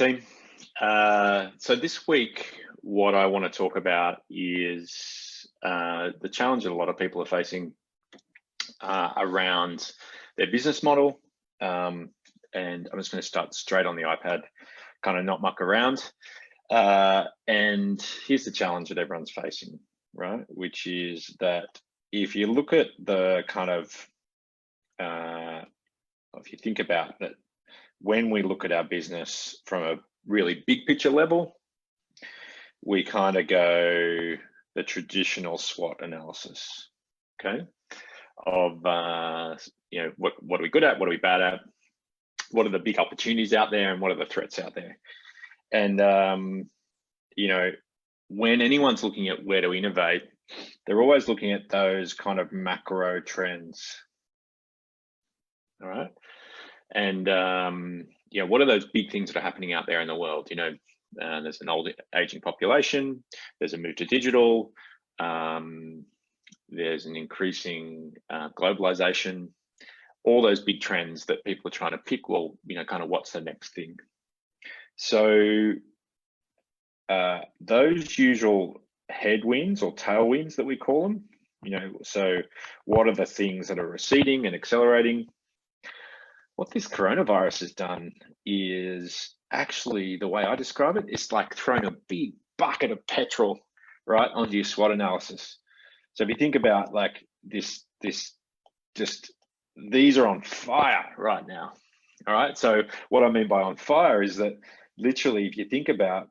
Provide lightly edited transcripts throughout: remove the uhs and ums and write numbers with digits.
team. So this week, what I want to talk about is the challenge that a lot of people are facing around their business model. And I'm just going to start straight on the iPad, kind of not muck around. And here's the challenge that everyone's facing, right? Which is that if you look at the kind of, if you think about that, when we look at our business from a really big picture level, we kind of go the traditional SWOT analysis, okay? Of, you know, what are we good at? What are we bad at? What are the big opportunities out there? And what are the threats out there? And, you know, when anyone's looking at where to innovate, they're always looking at those kind of macro trends, all right? And, yeah, what are those big things that are happening out there in the world? You know, there's an old aging population, there's a move to digital, there's an increasing globalization, all those big trends that people are trying to pick, well, you know, kind of what's the next thing. So those usual headwinds or tailwinds that we call them, you know, so what are the things that are receding and accelerating? What this coronavirus has done is actually, the way I describe it, it's like throwing a big bucket of petrol right onto your SWOT analysis. So if you think about like this just these are on fire right now. All right. So what I mean by on fire is that literally, if you think about,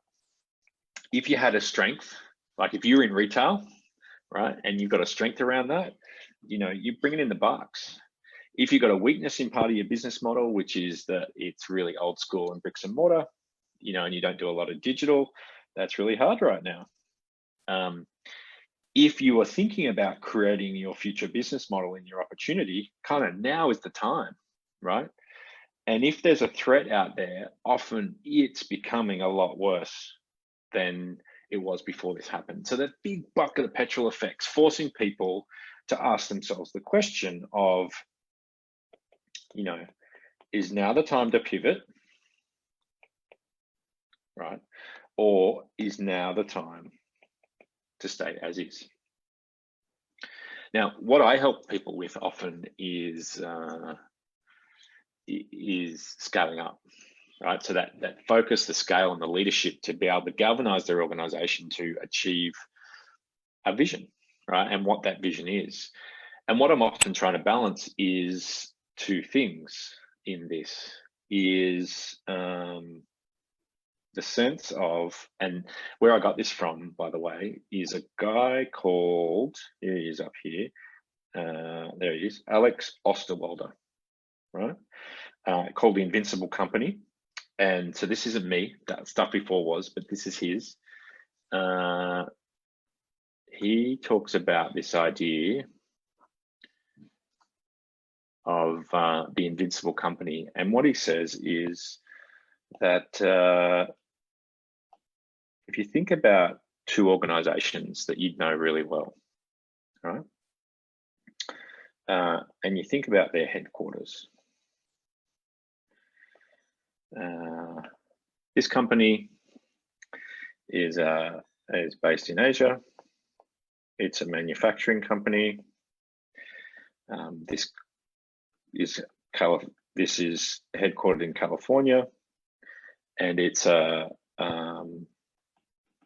if you had a strength, like if you're in retail, right, and you've got a strength around that, you know, you bring it in the box. If you've got a weakness in part of your business model, which is that it's really old school and bricks and mortar, you know, and you don't do a lot of digital, that's really hard right now. If you are thinking about creating your future business model in your opportunity, kind of now is the time, right? And if there's a threat out there, often it's becoming a lot worse than it was before this happened. So that big bucket of petrol effects, forcing people to ask themselves the question of, you know, is now the time to pivot, right? Or is now the time to stay as is? Now, what I help people with often is scaling up, right? So that focus, the scale, and the leadership to be able to galvanize their organization to achieve a vision, right? And what that vision is. And what I'm often trying to balance is two things in this is the sense of, and where I got this from, by the way, is a guy called, here he is up here, there he is, Alex Osterwalder, right? Called the Invincible Company. And so this isn't me, that stuff before was, but this is his. He talks about this idea of the Invincible Company. And what he says is that if you think about two organizations that you'd know really well, right? And you think about their headquarters. This company is based in Asia. It's a manufacturing company. This is headquartered in California, and it's a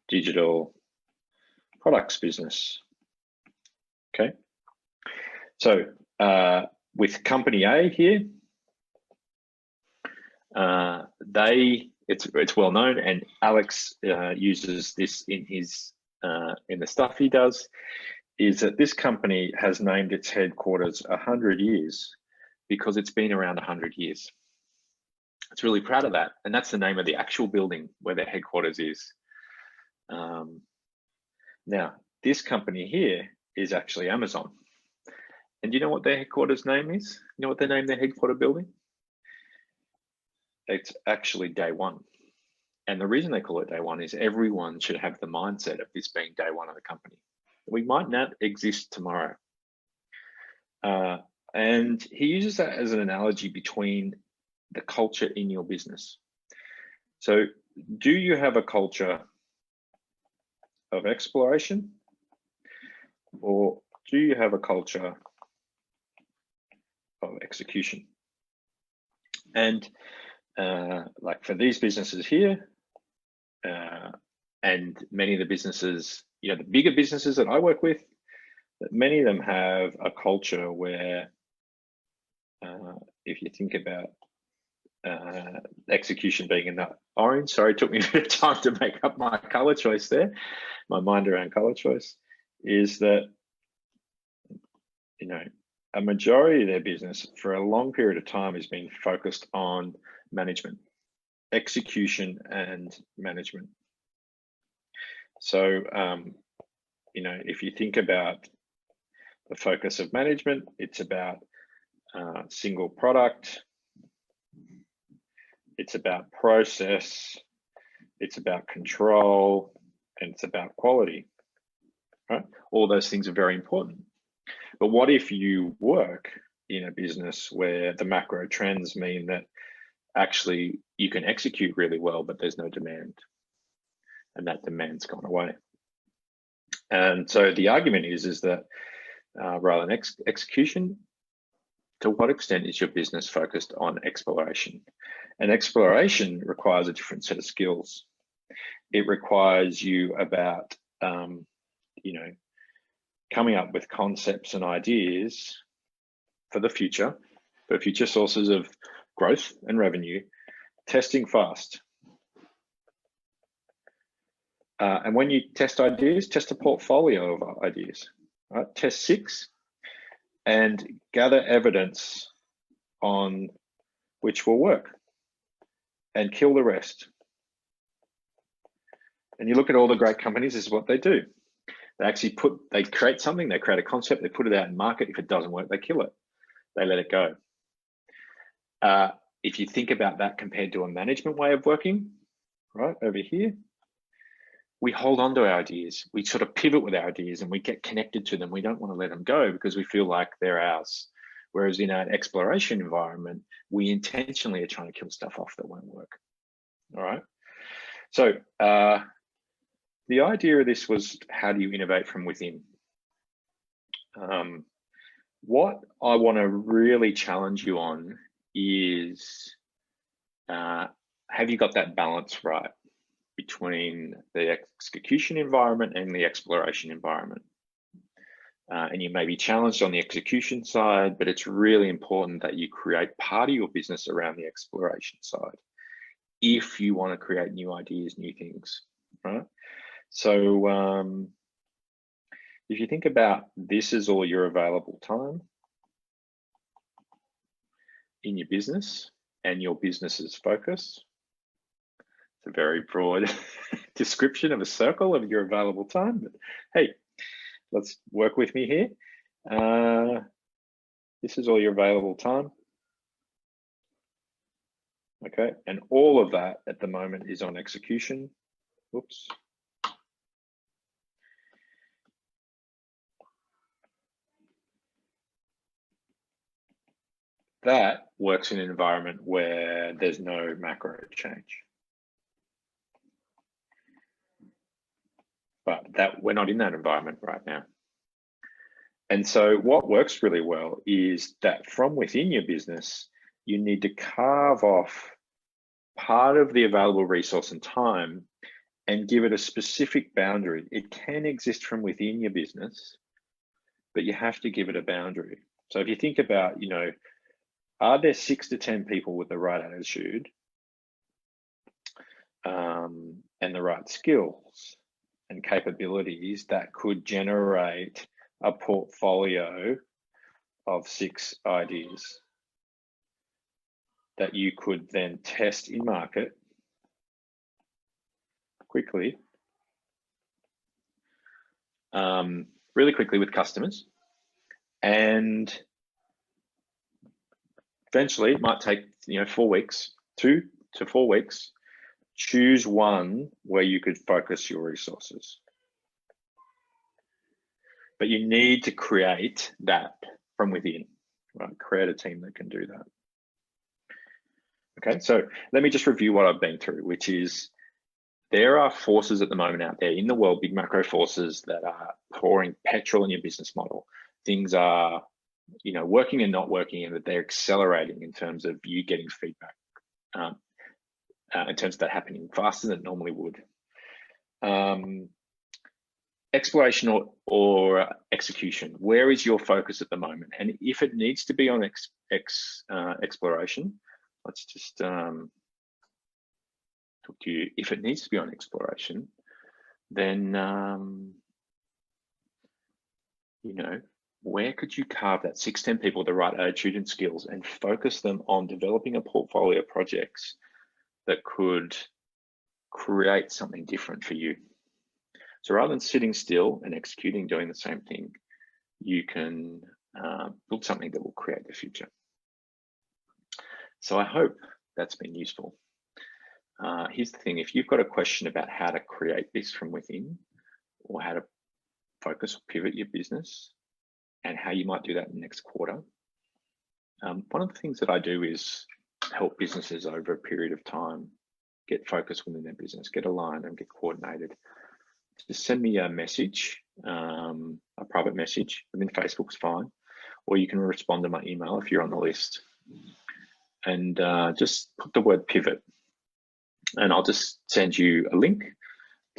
digital products business. Okay, so with company A here, it's well known, and Alex uses this in his in the stuff he does, is that this company has named its headquarters 100 years because it's been around 100 years. It's really proud of that, and that's the name of the actual building where their headquarters is. Now, this company here is actually Amazon. And do you know what their headquarters name is? You know what they named their headquarter building? It's actually Day One. And the reason they call it Day One is everyone should have the mindset of this being day one of the company. We might not exist tomorrow. And he uses that as an analogy between the culture in your business. So do you have a culture of exploration, or do you have a culture of execution? And like for these businesses here, and many of the businesses, the bigger businesses that I work with, that many of them have a culture where, if you think about execution being in that orange, sorry, it took me a bit of time to make up my color choice there, my mind around color choice, is that, a majority of their business for a long period of time has been focused on management, execution and management. So, if you think about the focus of management, it's about single product, it's about process, it's about control, and it's about quality, right? All those things are very important. But what if you work in a business where the macro trends mean that actually you can execute really well, but there's no demand, and that demand's gone away? And so the argument is that rather than execution, to what extent is your business focused on exploration? And exploration requires a different set of skills. It requires you about, coming up with concepts and ideas for the future, for future sources of growth and revenue, testing fast. And when you test ideas, test a portfolio of ideas, right? Test 6 and gather evidence on which will work and kill the rest. And you look at all the great companies, this is what they do. They actually they create something, they create a concept, they put it out in market. If it doesn't work, they kill it. They let it go. If you think about that compared to a management way of working, right over here, we hold on to our ideas. We sort of pivot with our ideas and we get connected to them. We don't want to let them go because we feel like they're ours. Whereas in an exploration environment, we intentionally are trying to kill stuff off that won't work. All right. So the idea of this was, how do you innovate from within? What I want to really challenge you on is, have you got that balance right between the execution environment and the exploration environment? And you may be challenged on the execution side, but it's really important that you create part of your business around the exploration side if you want to create new ideas, new things, right? So if you think about this is all your available time in your business and your business's focus, it's a very broad description of a circle of your available time, but hey, let's work with me here. This is all your available time. Okay, and all of that at the moment is on execution. Whoops. That works in an environment where there's no macro change. But we're not in that environment right now. And so what works really well is that from within your business, you need to carve off part of the available resource and time and give it a specific boundary. It can exist from within your business, but you have to give it a boundary. So if you think about, are there 6 to 10 people with the right attitude and the right skills and capabilities that could generate a portfolio of 6 ideas that you could then test in market quickly, really quickly with customers, and eventually it might take 4 weeks, 2 to 4 weeks. Choose one where you could focus your resources. But you need to create that from within, right? Create a team that can do that. Okay, so let me just review what I've been through, which is there are forces at the moment out there in the world, big macro forces that are pouring petrol in your business model. Things are, working and not working, and that they're accelerating in terms of you getting feedback, in terms of that happening faster than it normally would. Exploration or execution, where is your focus at the moment? And if it needs to be on exploration, let's just talk to you. If it needs to be on exploration, then where could you carve that 6-10 people with the right attitude and skills and focus them on developing a portfolio of projects that could create something different for you? So rather than sitting still and executing, doing the same thing, you can build something that will create the future. So I hope that's been useful. Here's the thing, if you've got a question about how to create this from within, or how to focus or pivot your business, and how you might do that in the next quarter, one of the things that I do is help businesses over a period of time get focused within their business, get aligned and get coordinated. Just send me a message, a private message. Within Facebook's fine, or you can respond to my email if you're on the list, and just put the word pivot, and I'll just send you a link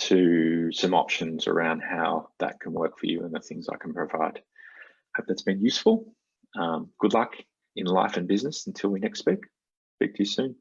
to some options around how that can work for you and the things I can provide. Hope that's been useful. Good luck in life and business until we next speak. Speak to you soon.